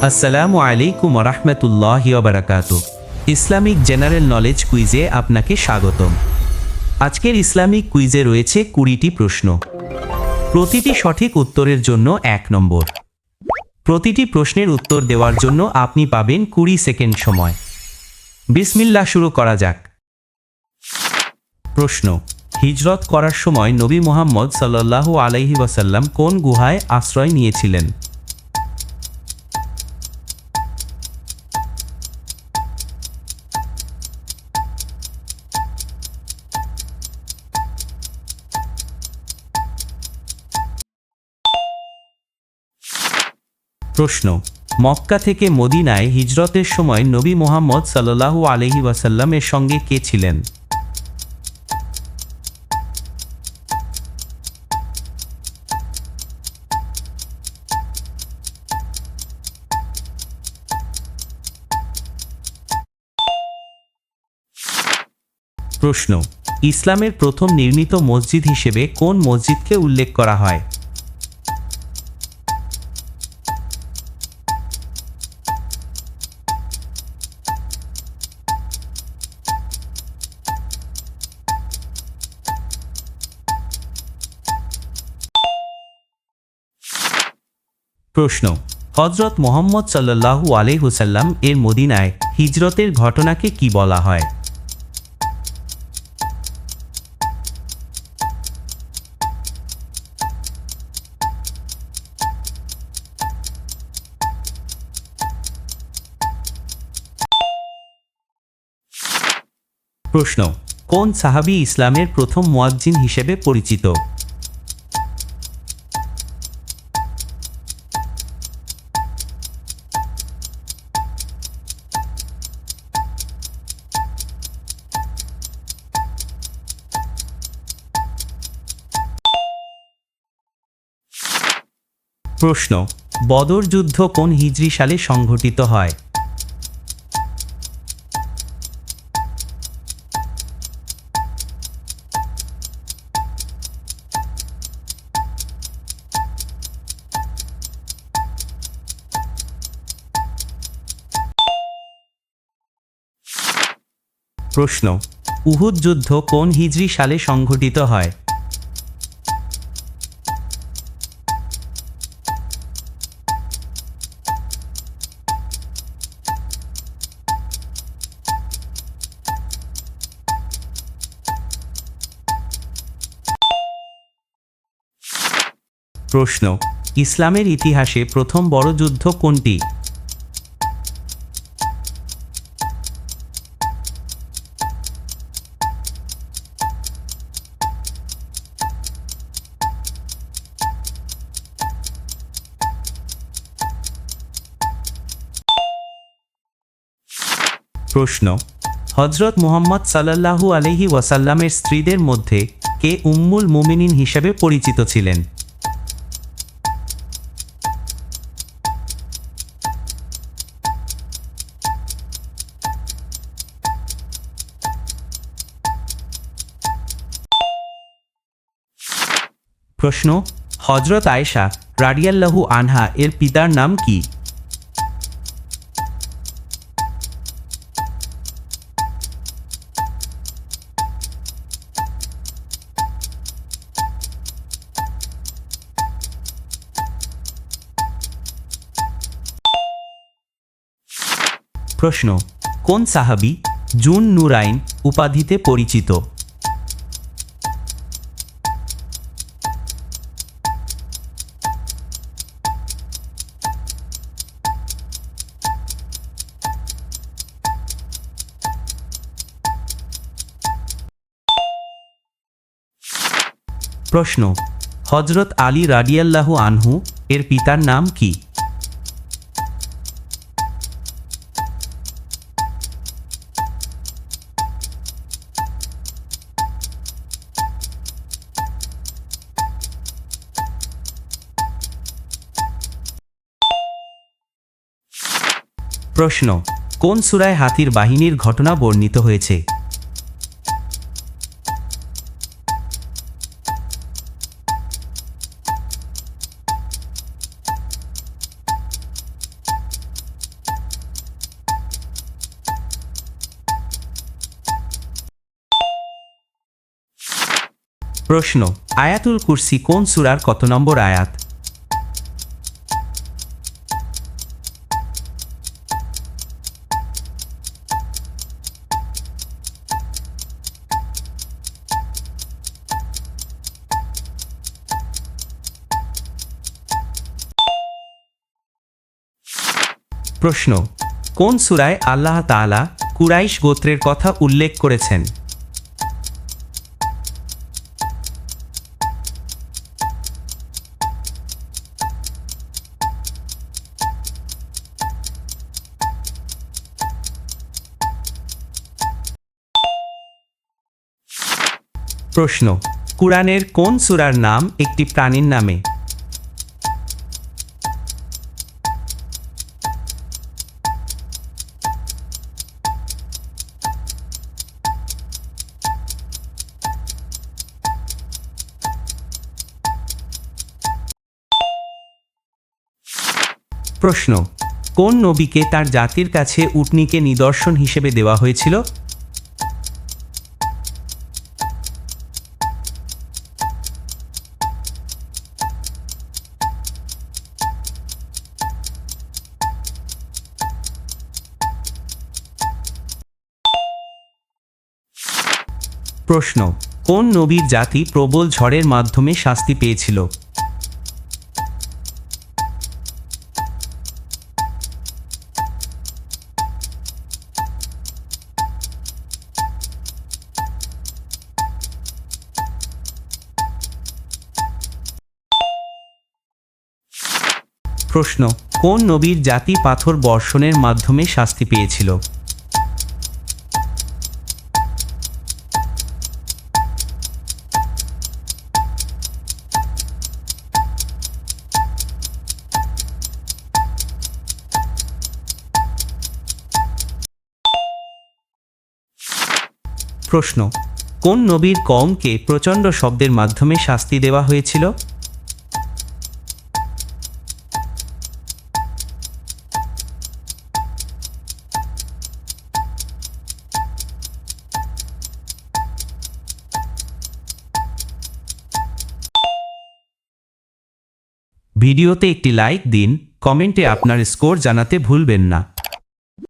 আসসালামু আলাইকুম রহমতুল্লাহি ওয়া বারাকাতুহু। ইসলামিক জেনারেল নলেজ কুইজে আপনাকে স্বাগতম। আজকের ইসলামিক কুইজে রয়েছে 20টি প্রশ্ন। প্রতিটি সঠিক উত্তরের জন্য 1 নম্বর। প্রতিটি প্রশ্নের উত্তর দেওয়ার জন্য আপনি পাবেন 20 সেকেন্ড সময়। বিসমিল্লাহ, শুরু করা যাক। প্রশ্ন: হিজরত করার সময় নবী মুহাম্মদ সাল্লাল্লাহু আলাইহি ওয়াসাল্লাম কোন গুহায় আশ্রয় নিয়েছিলেন? প্রশ্ন: মক্কা থেকে মদিনায় হিজরতের সময় নবী মুহাম্মদ সাল্লাল্লাহু আলাইহি ওয়াসাল্লামের সঙ্গে কে ছিলেন? প্রশ্ন: ইসলামের প্রথম নির্মিত মসজিদ হিসেবে কোন মসজিদকে উল্লেখ করা হয়? প্রশ্ন: হযরত মুহাম্মদ সাল্লাল্লাহু আলাইহি ওয়াসাল্লাম এর মদিনায় হিজরতের ঘটনাকে কি বলা হয়? প্রশ্ন: কোন সাহাবী ইসলামের প্রথম মুয়াজ্জিন হিসেবে পরিচিত? প্রশ্ন: বদর যুদ্ধ কোন হিজরি সালে সংঘটিত হয়? প্রশ্ন: উহুদ যুদ্ধ কোন হিজরি সালে সংঘটিত হয়? প্রশ্ন: ইসলামের ইতিহাসে প্রথম বড় যুদ্ধ কোনটি? প্রশ্ন: হযরত মুহাম্মদ সাল্লাল্লাহু আলাইহি ওয়াসাল্লামের স্ত্রীদের মধ্যে কে উম্মুল মুমিনিন হিসেবে পরিচিত ছিলেন? প্রশ্ন: হযরত আয়েশা রাদিয়াল্লাহু আনহা এর পিতার নাম কি? প্রশ্ন: কোন সাহাবী জুন নুরাইন উপাধিতে পরিচিত? প্রশ্ন: হযরত আলী রাদিয়াল্লাহু আনহু এর পিতার নাম কি? প্রশ্ন: কোন সূরায় হাতির বাহিনীর ঘটনা বর্ণিত হয়েছে? প্রশ্ন, আয়াতুল কুরসি কোন সূরার কত নম্বর আয়াত? প্রশ্ন, কোন সূরায় আল্লাহ তাআলা কুরাইশ গোত্রের কথা উল্লেখ করেছেন? প্রশ্ন, কুরআনের কোন সূরার নাম একটি প্রাণীর নামে? প্রশ্ন, কোন নবীকে তার জাতির কাছে উটনীকে নিদর্শন হিসেবে দেওয়া হয়েছিল? প্রশ্ন, কোন নবীর জাতি প্রবল ঝড়ের মাধ্যমে শাস্তি পেয়েছিল? প্রশ্ন, কোন নবীর জাতি পাথর বর্ষণের মাধ্যমে শাস্তি পেয়েছিল? প্রশ্ন, কোন নবীর কওমকে প্রচণ্ড শব্দের মাধ্যমে শাস্তি দেওয়া হয়েছিল? ভিডিওতে একটি লাইক দিন, কমেন্টে আপনার স্কোর জানাতে ভুলবেন না।